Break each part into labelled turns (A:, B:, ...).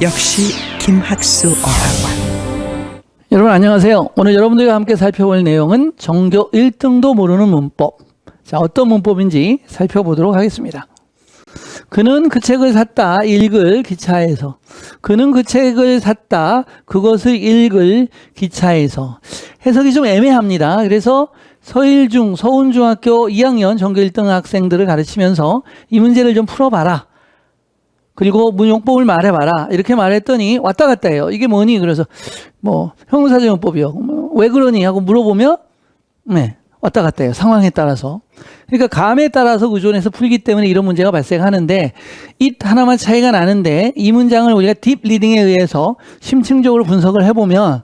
A: 역시 김학수 어학원.
B: 여러분 안녕하세요. 오늘 여러분들과 함께 살펴볼 내용은 전교 1등도 모르는 문법. 자, 어떤 문법인지 살펴보도록 하겠습니다. 그는 그 책을 샀다. 읽을 기차에서. 그는 그 책을 샀다. 그것을 읽을 기차에서. 해석이 좀 애매합니다. 그래서 서일중 서운중학교 2학년 전교 1등 학생들을 가르치면서 이 문제를 좀 풀어봐라. 그리고 문용법을 말해봐라. 이렇게 말했더니 왔다 갔다 해요. 이게 뭐니? 그래서 형용사적용법이요. 왜 그러니? 하고 물어보면 네, 왔다 갔다 해요. 상황에 따라서. 그러니까 감에 따라서 의존해서 풀기 때문에 이런 문제가 발생하는데 it 하나만 차이가 나는데 이 문장을 우리가 딥 리딩에 의해서 심층적으로 분석을 해보면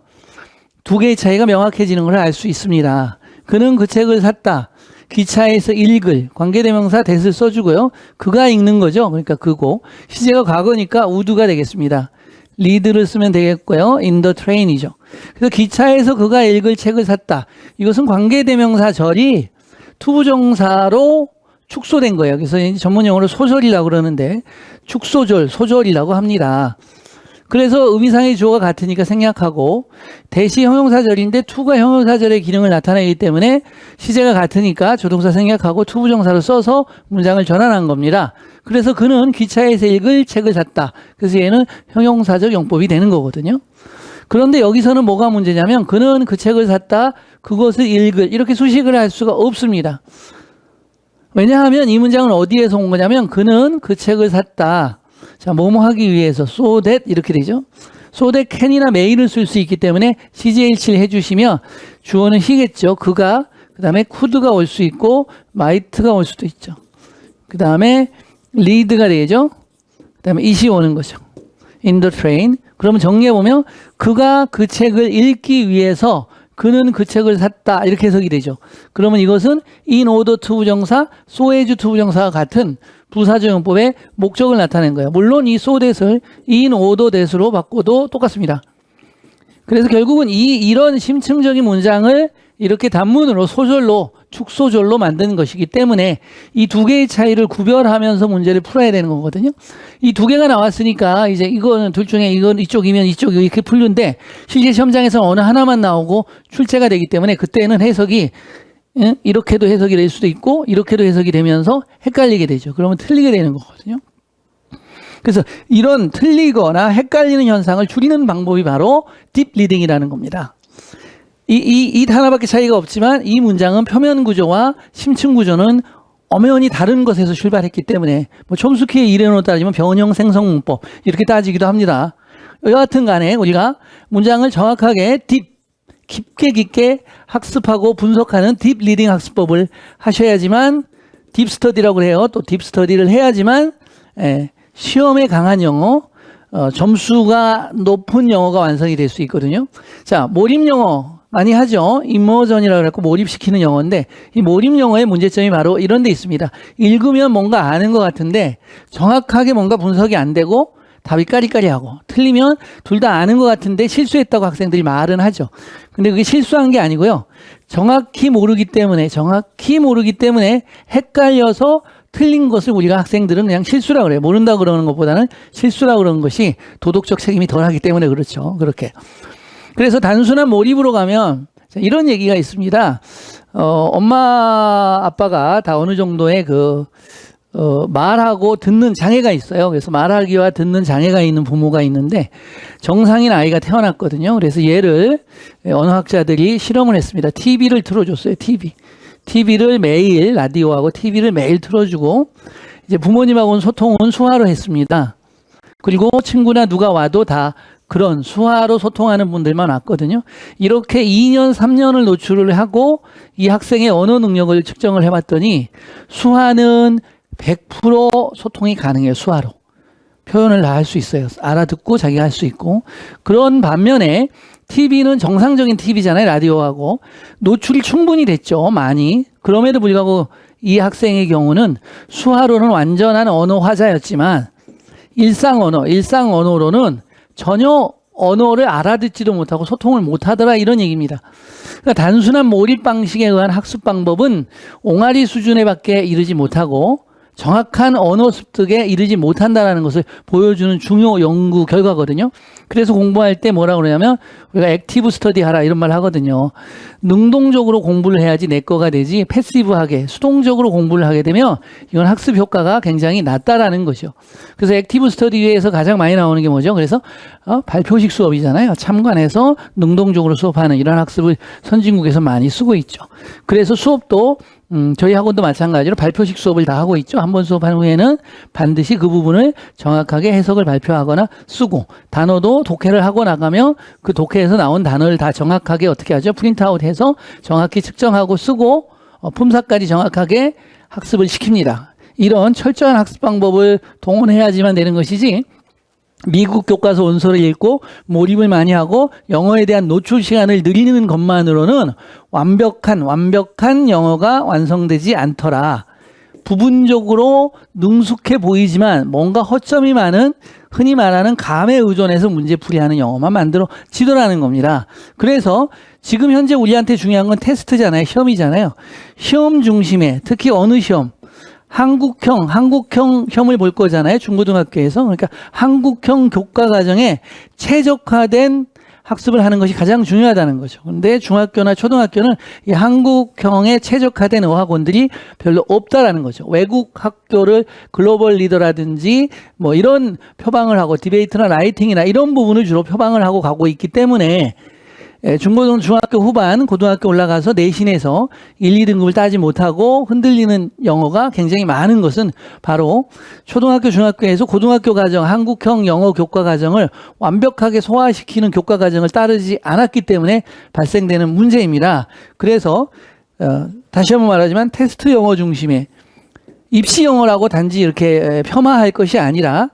B: 두 개의 차이가 명확해지는 걸 알 수 있습니다. 그는 그 책을 샀다. 기차에서 읽을 관계대명사 that을 써주고요. 그가 읽는 거죠. 그러니까 그고. 시제가 과거니까 would가 되겠습니다. read를 쓰면 되겠고요. in the train이죠. 그래서 기차에서 그가 읽을 책을 샀다. 이것은 관계대명사절이 투부정사로 축소된 거예요. 그래서 전문용어로 소절이라고 그러는데 축소절, 소절이라고 합니다. 그래서 의미상의 주어가 같으니까 생략하고 대시 형용사절인데 투가 형용사절의 기능을 나타내기 때문에 시제가 같으니까 조동사 생략하고 투부정사를 써서 문장을 전환한 겁니다. 그래서 그는 기차에서 읽을 책을 샀다. 그래서 얘는 형용사적 용법이 되는 거거든요. 그런데 여기서는 뭐가 문제냐면 그는 그 책을 샀다. 그것을 읽을 이렇게 수식을 할 수가 없습니다. 왜냐하면 이 문장은 어디에서 온 거냐면 그는 그 책을 샀다. 자, 뭐뭐 하기 위해서 so that 이렇게 되죠. so that can이나 may를 쓸 수 있기 때문에 CJH 해주시면 주어는 he겠죠. 그가 그 다음에 could가 올 수 있고 might가 올 수도 있죠. 그 다음에 read가 되죠. 그 다음에 it이 오는 거죠. in the train. 그러면 정리해보면 그가 그 책을 읽기 위해서 그는 그 책을 샀다 이렇게 해석이 되죠. 그러면 이것은 in order to 부정사, so as to 부정사와 같은 부사적용법의 목적을 나타낸 거예요. 물론 이 so that을 in order that으로 바꿔도 똑같습니다. 그래서 결국은 이런 심층적인 문장을 이렇게 단문으로 소절로 축소절로 만드는 것이기 때문에 이 두 개의 차이를 구별하면서 문제를 풀어야 되는 거거든요. 이 두 개가 나왔으니까 이제 이거는 둘 중에 이건 이쪽이면 이쪽이 이렇게 풀는데 실제 시험장에서는 어느 하나만 나오고 출제가 되기 때문에 그때는 해석이 이렇게도 해석이 될 수도 있고 이렇게도 해석이 되면서 헷갈리게 되죠. 그러면 틀리게 되는 거거든요. 그래서 이런 틀리거나 헷갈리는 현상을 줄이는 방법이 바로 딥 리딩이라는 겁니다. 이 하나밖에 차이가 없지만 이 문장은 표면 구조와 심층 구조는 엄연히 다른 것에서 출발했기 때문에 촘스키의 이론으로 따지면 변형 생성 문법 이렇게 따지기도 합니다. 여하튼 간에 우리가 문장을 정확하게 깊게 학습하고 분석하는 딥 리딩 학습법을 하셔야지만 딥 스터디라고 해요. 또 딥 스터디를 해야지만 시험에 강한 영어, 점수가 높은 영어가 완성이 될 수 있거든요. 자, 몰입 영어 많이 하죠. 임머전이라고 해서 몰입시키는 영어인데 이 몰입 영어의 문제점이 바로 이런 데 있습니다. 읽으면 뭔가 아는 것 같은데 정확하게 뭔가 분석이 안 되고 답이 까리까리하고 틀리면 둘 다 아는 것 같은데 실수했다고 학생들이 말은 하죠. 근데 그게 실수한 게 아니고요. 정확히 모르기 때문에 헷갈려서 틀린 것을 우리가 학생들은 그냥 실수라고 그래요. 모른다 그러는 것보다는 실수라고 그러는 것이 도덕적 책임이 덜하기 때문에 그렇죠. 그렇게. 그래서 단순한 몰입으로 가면 이런 얘기가 있습니다. 엄마 아빠가 다 어느 정도의 말하고 듣는 장애가 있어요. 그래서 말하기와 듣는 장애가 있는 부모가 있는데 정상인 아이가 태어났거든요. 그래서 얘를 언어학자들이 실험을 했습니다. TV를 틀어줬어요. TV를 매일 라디오하고 TV를 매일 틀어주고 이제 부모님하고는 소통은 수화로 했습니다. 그리고 친구나 누가 와도 다 그런 수화로 소통하는 분들만 왔거든요. 이렇게 2년, 3년을 노출을 하고 이 학생의 언어 능력을 측정을 해봤더니 수화는 100% 소통이 가능해요. 수화로. 표현을 다 할 수 있어요. 알아듣고 자기가 할 수 있고. 그런 반면에 TV는 정상적인 TV잖아요. 라디오하고. 노출이 충분히 됐죠. 많이. 그럼에도 불구하고 이 학생의 경우는 수화로는 완전한 언어 화자였지만 일상 언어로는 전혀 언어를 알아듣지도 못하고 소통을 못하더라 이런 얘기입니다. 그러니까 단순한 몰입 방식에 의한 학습 방법은 옹알이 수준에 밖에 이르지 못하고 정확한 언어 습득에 이르지 못한다라는 것을 보여주는 중요 연구 결과거든요. 그래서 공부할 때 뭐라 그러냐면 우리가 액티브 스터디 하라 이런 말 하거든요. 능동적으로 공부를 해야지 내 거가 되지 패시브하게 수동적으로 공부를 하게 되면 이건 학습 효과가 굉장히 낮다라는 거죠. 그래서 액티브 스터디에서 가장 많이 나오는 게 뭐죠? 그래서 발표식 수업이잖아요. 참관해서 능동적으로 수업하는 이런 학습을 선진국에서 많이 쓰고 있죠. 그래서 수업도 저희 학원도 마찬가지로 발표식 수업을 다 하고 있죠. 한 번 수업한 후에는 반드시 그 부분을 정확하게 해석을 발표하거나 쓰고 단어도 독해를 하고 나가면 그 독해에서 나온 단어를 다 정확하게 어떻게 하죠? 프린트아웃해서 정확히 측정하고 쓰고 품사까지 정확하게 학습을 시킵니다. 이런 철저한 학습 방법을 동원해야지만 되는 것이지 미국 교과서 원서를 읽고 몰입을 많이 하고 영어에 대한 노출 시간을 늘리는 것만으로는 완벽한 영어가 완성되지 않더라. 부분적으로 능숙해 보이지만 뭔가 허점이 많은 흔히 말하는 감에 의존해서 문제풀이하는 영어만 만들어지더라는 겁니다. 그래서 지금 현재 우리한테 중요한 건 테스트잖아요. 시험이잖아요. 시험 중심에 특히 어느 시험? 한국형 시험을 볼 거잖아요. 중고등학교에서. 그러니까 한국형 교과 과정에 최적화된 학습을 하는 것이 가장 중요하다는 거죠. 근데 중학교나 초등학교는 이 한국형에 최적화된 어학원들이 별로 없다라는 거죠. 외국 학교를 글로벌 리더라든지 뭐 이런 표방을 하고 디베이트나 라이팅이나 이런 부분을 주로 표방을 하고 가고 있기 때문에 중학교 후반, 고등학교 올라가서 내신에서 1, 2등급을 따지 못하고 흔들리는 영어가 굉장히 많은 것은 바로 초등학교, 중학교에서 고등학교 과정, 한국형 영어 교과 과정을 완벽하게 소화시키는 교과 과정을 따르지 않았기 때문에 발생되는 문제입니다. 그래서 다시 한번 말하지만 테스트 영어 중심의 입시 영어라고 단지 이렇게 폄하할 것이 아니라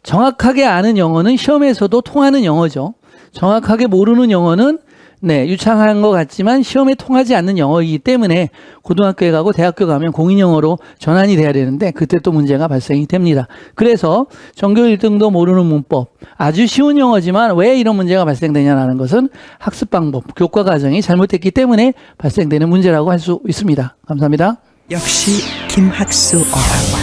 B: 정확하게 아는 영어는 시험에서도 통하는 영어죠. 정확하게 모르는 영어는 유창한 것 같지만 시험에 통하지 않는 영어이기 때문에 고등학교에 가고 대학교 가면 공인영어로 전환이 돼야 되는데 그때 또 문제가 발생이 됩니다. 그래서 전교 1등도 모르는 문법, 아주 쉬운 영어지만 왜 이런 문제가 발생되냐는 것은 학습 방법, 교과 과정이 잘못됐기 때문에 발생되는 문제라고 할 수 있습니다. 감사합니다.
A: 역시 김학수 어학원